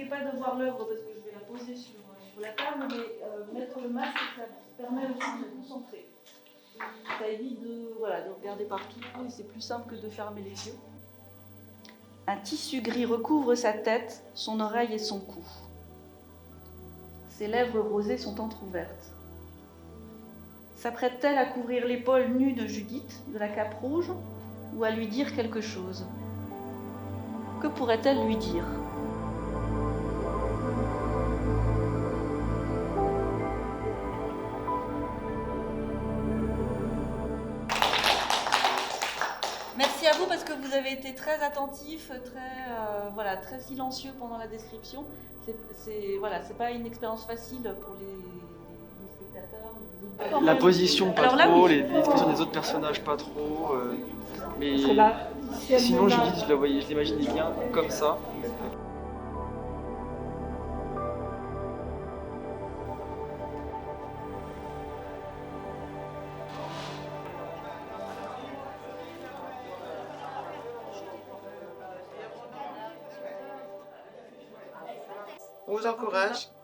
risquez pas de voir l'œuvre parce que je vais la poser sur la table, mais mettre le masque, ça permet aussi de se concentrer. Ça évite de regarder partout, et c'est plus simple que de fermer les yeux. Un tissu gris recouvre sa tête, son oreille et son cou. Ses lèvres rosées sont entr'ouvertes. S'apprête-t-elle à couvrir l'épaule nue de Judith, de la cape rouge, ou à lui dire quelque chose? Que pourrait-elle lui dire? Merci à vous parce que vous avez été très attentifs, très silencieux pendant la description. C'est pas une expérience facile pour les spectateurs. La position pas trop, les expressions des autres personnages pas trop. Mais sinon Judith, je l'imaginais bien comme ça.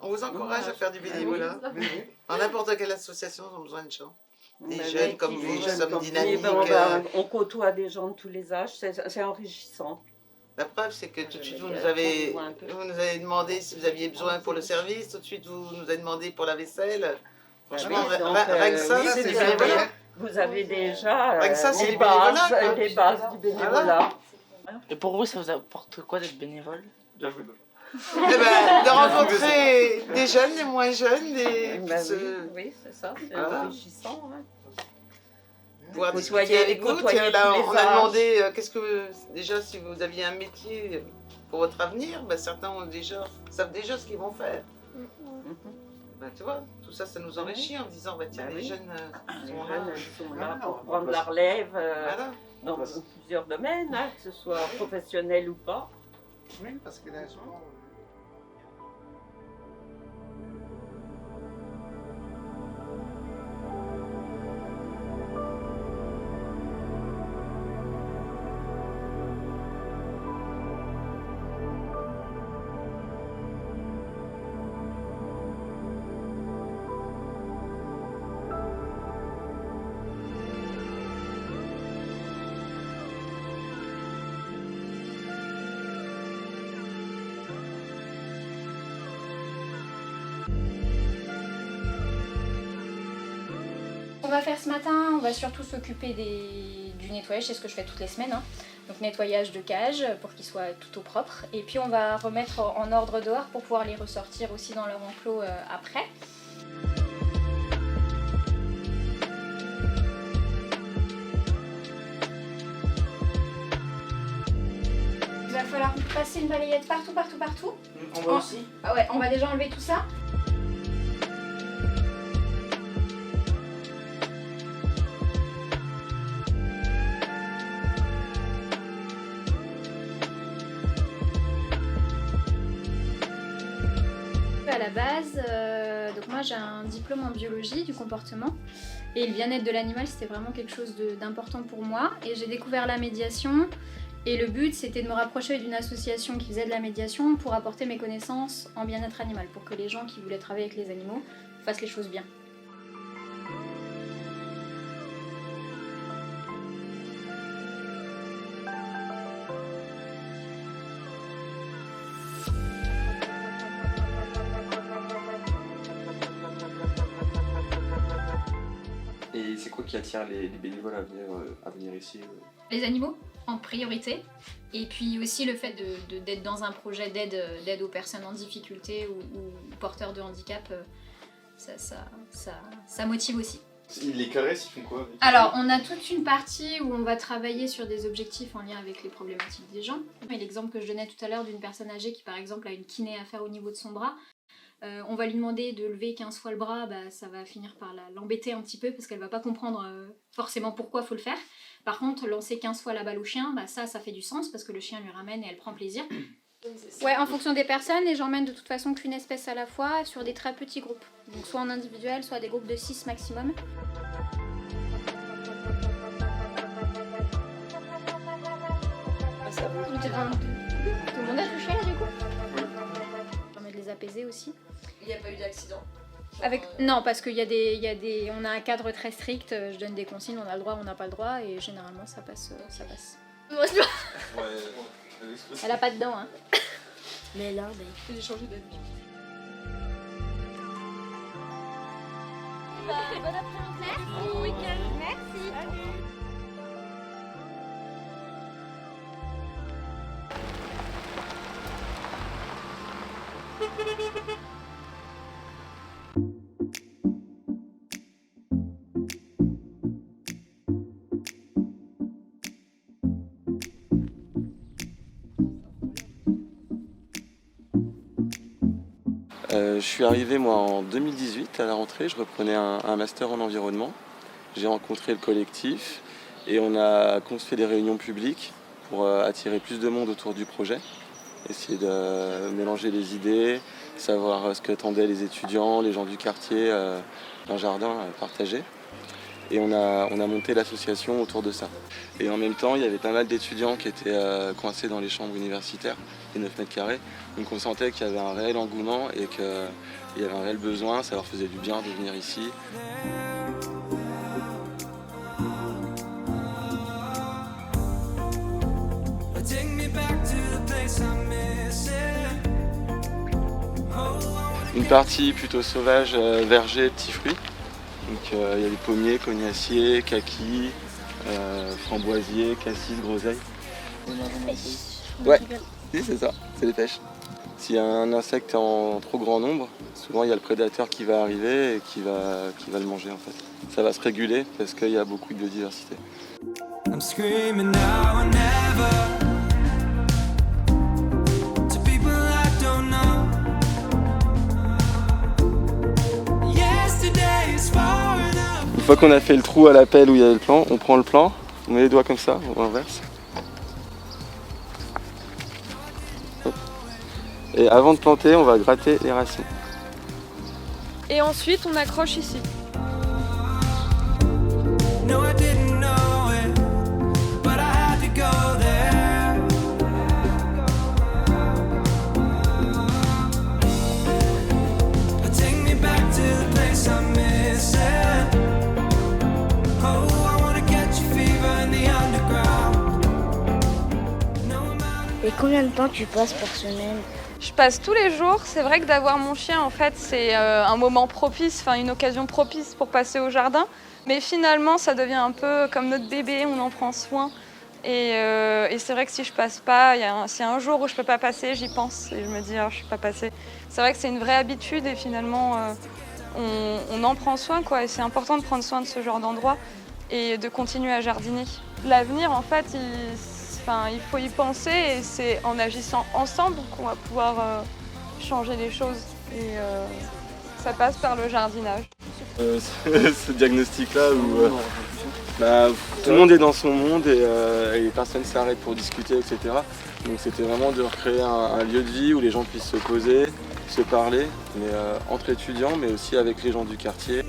On vous encourage à faire du bénévolat. Dans n'importe quelle association, ils ont besoin de gens. Des jeunes comme vous, nous sommes dynamiques. On côtoie des gens de tous les âges, c'est enrichissant. La preuve, c'est que tout de suite, vous nous avez demandé si vous aviez besoin pour le service, tout de suite, vous nous avez demandé pour la vaisselle. Franchement, rien que ça, c'est du bénévolat. Vous avez déjà les bases du bénévolat. Et pour vous, ça vous apporte quoi d'être bénévole? De rencontrer des jeunes, des moins jeunes, oui, c'est ça, c'est enrichissant. Pouvoir discuter avec vous. On a demandé déjà si vous aviez un métier pour votre avenir, certains savent déjà ce qu'ils vont faire. Tu vois, tout ça, ça nous enrichit en disant les jeunes sont là pour prendre la relève dans plusieurs domaines, que ce soit professionnel ou pas. Oui, parce que là, souvent... On va faire ce matin, on va surtout s'occuper du nettoyage, c'est ce que je fais toutes les semaines. Donc nettoyage de cage pour qu'ils soient tout au propre. Et puis on va remettre en ordre dehors pour pouvoir les ressortir aussi dans leur enclos après. Il va falloir passer une balayette partout. On va aussi? Ah ouais, on va déjà enlever tout ça. À la base, donc moi j'ai un diplôme en biologie du comportement et le bien-être de l'animal c'était vraiment quelque chose d'important pour moi et j'ai découvert la médiation et le but c'était de me rapprocher d'une association qui faisait de la médiation pour apporter mes connaissances en bien-être animal pour que les gens qui voulaient travailler avec les animaux fassent les choses bien. Et c'est quoi qui attire les bénévoles à venir ici? Les animaux en priorité, et puis aussi le fait d'être dans un projet d'aide aux personnes en difficulté ou porteurs de handicap, ça motive aussi. Les caresses, ils font quoi avec Alors, on a toute une partie où on va travailler sur des objectifs en lien avec les problématiques des gens. Et l'exemple que je donnais tout à l'heure d'une personne âgée qui par exemple a une kiné à faire au niveau de son bras, on va lui demander de lever 15 fois le bras, ça va finir par l'embêter un petit peu parce qu'elle va pas comprendre forcément pourquoi il faut le faire. Par contre, lancer 15 fois la balle au chien, ça fait du sens parce que le chien lui ramène et elle prend plaisir. Ouais, en fonction des personnes, et j'emmène de toute façon qu'une espèce à la fois sur des très petits groupes. Donc soit en individuel, soit des groupes de 6 maximum. Tout le monde a touché là du coup ? apaisé aussi. Il n'y a pas eu d'accident? Non, parce qu'il on a un cadre très strict, je donne des consignes, on a le droit, on n'a pas le droit, et généralement ça passe. Elle a pas de dents, hein. Mais là, j'ai changé d'habitude. Bon après-midi, bon week-end. Merci. Je suis arrivé moi en 2018 à la rentrée, je reprenais un master en environnement. J'ai rencontré le collectif et on a fait des réunions publiques pour attirer plus de monde autour du projet. Essayer de mélanger les idées, savoir ce qu'attendaient les étudiants, les gens du quartier, un jardin partagé. Et on a monté l'association autour de ça. Et en même temps, il y avait pas mal d'étudiants qui étaient coincés dans les chambres universitaires, les 9 mètres carrés. Donc on sentait qu'il y avait un réel engouement et qu'il y avait un réel besoin, ça leur faisait du bien de venir ici. Une partie plutôt sauvage, verger, petits fruits. Donc il y a des pommiers, cognaciers, kakis, framboisiers, cassis, groseilles. Ouais, si, c'est ça, c'est les pêches. S'il y a un insecte en trop grand nombre, souvent il y a le prédateur qui va arriver et qui va le manger en fait. Ça va se réguler parce qu'il y a beaucoup de biodiversité. Une fois qu'on a fait le trou à la pelle où il y a le plan, on prend le plan, on met les doigts comme ça, on inverse. Et avant de planter, on va gratter les racines. Et ensuite, on accroche ici. Et combien de temps tu passes par semaine? Je passe tous les jours. C'est vrai que d'avoir mon chien, en fait, c'est un moment propice, enfin une occasion propice pour passer au jardin. Mais finalement, ça devient un peu comme notre bébé, on en prend soin. Et c'est vrai que si je passe pas, s'il y a un jour où je peux pas passer, j'y pense et je me dis, je suis pas passée. C'est vrai que c'est une vraie habitude et finalement, on en prend soin, quoi. Et c'est important de prendre soin de ce genre d'endroit et de continuer à jardiner. L'avenir, en fait, il faut y penser et c'est en agissant ensemble qu'on va pouvoir changer les choses. Et ça passe par le jardinage. Ce diagnostic-là où tout le monde est dans son monde et personne ne s'arrête pour discuter, etc. Donc c'était vraiment de recréer un lieu de vie où les gens puissent se poser, se parler, mais entre étudiants, mais aussi avec les gens du quartier.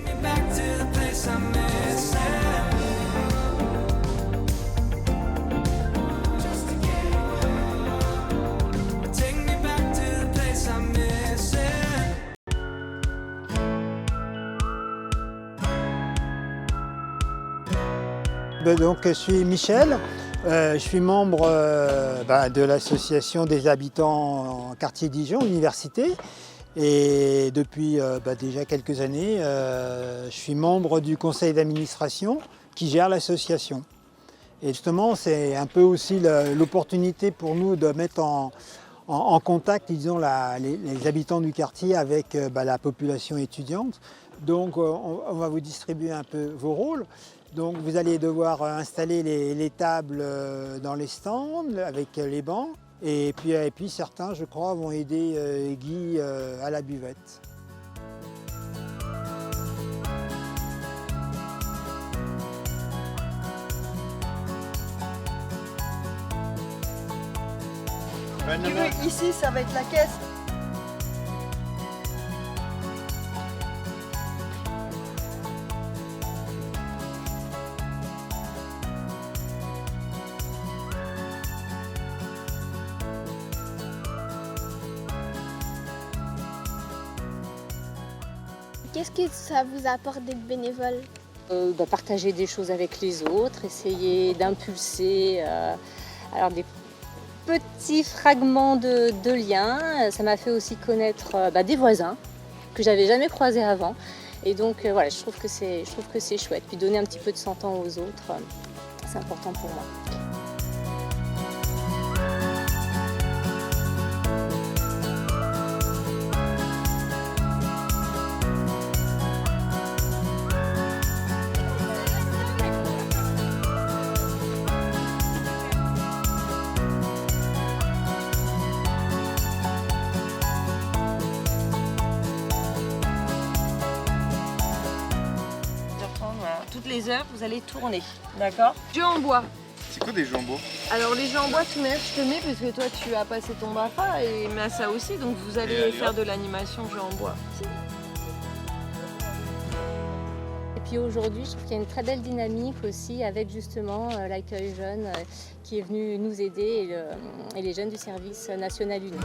Donc, je suis Michel, je suis membre de l'association des habitants en quartier Dijon, université. Et depuis déjà quelques années, je suis membre du conseil d'administration qui gère l'association. Et justement, c'est un peu aussi l'opportunité pour nous de mettre en contact, disons, les habitants du quartier avec la population étudiante. Donc, on va vous distribuer un peu vos rôles. Donc vous allez devoir installer les tables dans les stands avec les bancs et puis certains, je crois, vont aider Guy à la buvette. Ici, ça va être la caisse. Qu'est-ce que ça vous apporte d'être bénévole? Partager des choses avec les autres, essayer d'impulser des petits fragments de liens. Ça m'a fait aussi connaître des voisins que j'avais jamais croisés avant. Et donc je trouve que c'est chouette. Puis donner un petit peu de son temps aux autres, c'est important pour moi. Toutes les heures, vous allez tourner, d'accord? Jeux en bois. C'est quoi des jeux en bois? Alors les jeux en bois, je te mets parce que toi tu as passé ton BAFA et Massa aussi, donc vous allez faire de l'animation jeux en bois. Et puis aujourd'hui, je trouve qu'il y a une très belle dynamique aussi avec justement l'accueil jeune qui est venu nous aider et les jeunes du service national unique.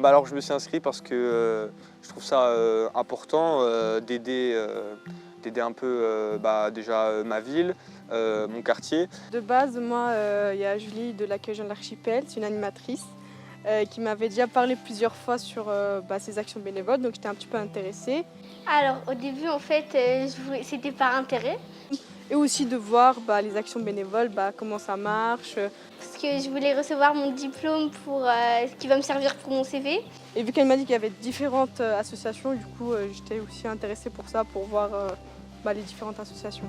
Alors je me suis inscrit parce que je trouve ça important d'aider un peu déjà ma ville, mon quartier. De base, moi, il y a Julie de l'accueil jeune de l'archipel, c'est une animatrice qui m'avait déjà parlé plusieurs fois sur ses actions bénévoles, donc j'étais un petit peu intéressée. Alors au début, en fait, c'était par intérêt. Et aussi de voir les actions bénévoles, comment ça marche. Parce que je voulais recevoir mon diplôme qui va me servir pour mon CV. Et vu qu'elle m'a dit qu'il y avait différentes associations, du coup j'étais aussi intéressée pour ça, pour voir les différentes associations.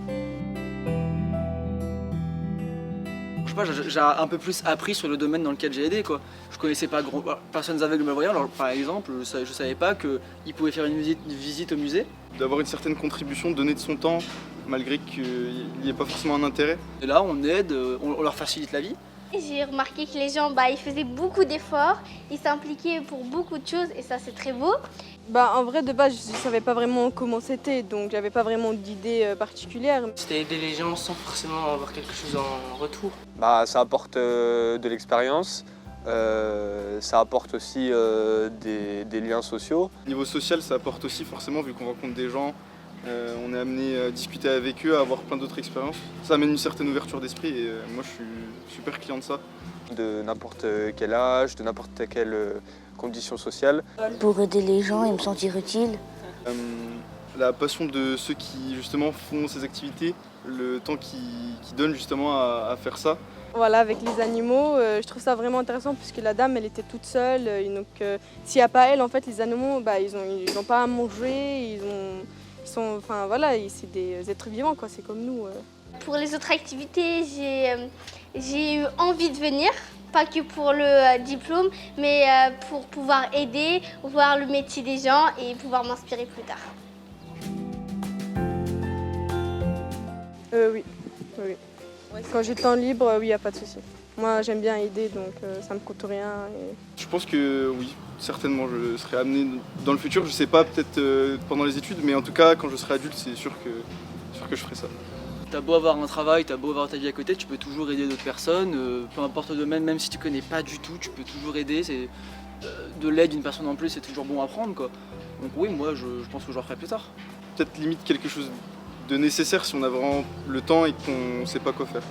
Je sais pas, j'ai un peu plus appris sur le domaine dans lequel j'ai aidé, quoi. Je connaissais pas personnes aveugles malvoyantes, alors par exemple, je savais pas qu'ils pouvaient faire une visite au musée. D'avoir une certaine contribution, donner de son temps, malgré qu'il n'y ait pas forcément un intérêt. Et là, on aide, on leur facilite la vie. J'ai remarqué que les gens, ils faisaient beaucoup d'efforts, ils s'impliquaient pour beaucoup de choses et ça c'est très beau. En vrai, de base, je ne savais pas vraiment comment c'était, donc j'avais pas vraiment d'idée particulière. C'était aider les gens sans forcément avoir quelque chose en retour. Ça apporte de l'expérience, ça apporte aussi des liens sociaux. Niveau social, ça apporte aussi forcément, vu qu'on rencontre des gens, on est amené à discuter avec eux, à avoir plein d'autres expériences. Ça amène une certaine ouverture d'esprit et moi je suis super client de ça. De n'importe quel âge, de n'importe quelle condition sociale. Pour aider les gens et me sentir utile. La passion de ceux qui justement font ces activités, le temps qu'ils donnent justement à faire ça. Voilà, avec les animaux, je trouve ça vraiment intéressant puisque la dame elle était toute seule, et donc s'il n'y a pas elle, en fait les animaux ils n'ont pas à manger, c'est des êtres vivants, quoi, c'est comme nous. Pour les autres activités, j'ai eu envie de venir, pas que pour le diplôme, mais pour pouvoir aider, voir le métier des gens et pouvoir m'inspirer plus tard. Oui. Quand j'ai le temps libre, oui, il n'y a pas de souci. Moi, j'aime bien aider, donc ça me coûte rien. Je pense que oui, certainement, je serai amené dans le futur. Je sais pas, peut-être pendant les études, mais en tout cas, quand je serai adulte, c'est sûr que je ferai ça. T'as beau avoir un travail, t'as beau avoir ta vie à côté, tu peux toujours aider d'autres personnes, peu importe le domaine, même si tu connais pas du tout, tu peux toujours aider. De l'aide d'une personne en plus, c'est toujours bon à prendre, quoi. Donc oui, moi, je pense que je le ferai plus tard. Peut-être limite quelque chose de nécessaire si on a vraiment le temps et qu'on ne sait pas quoi faire.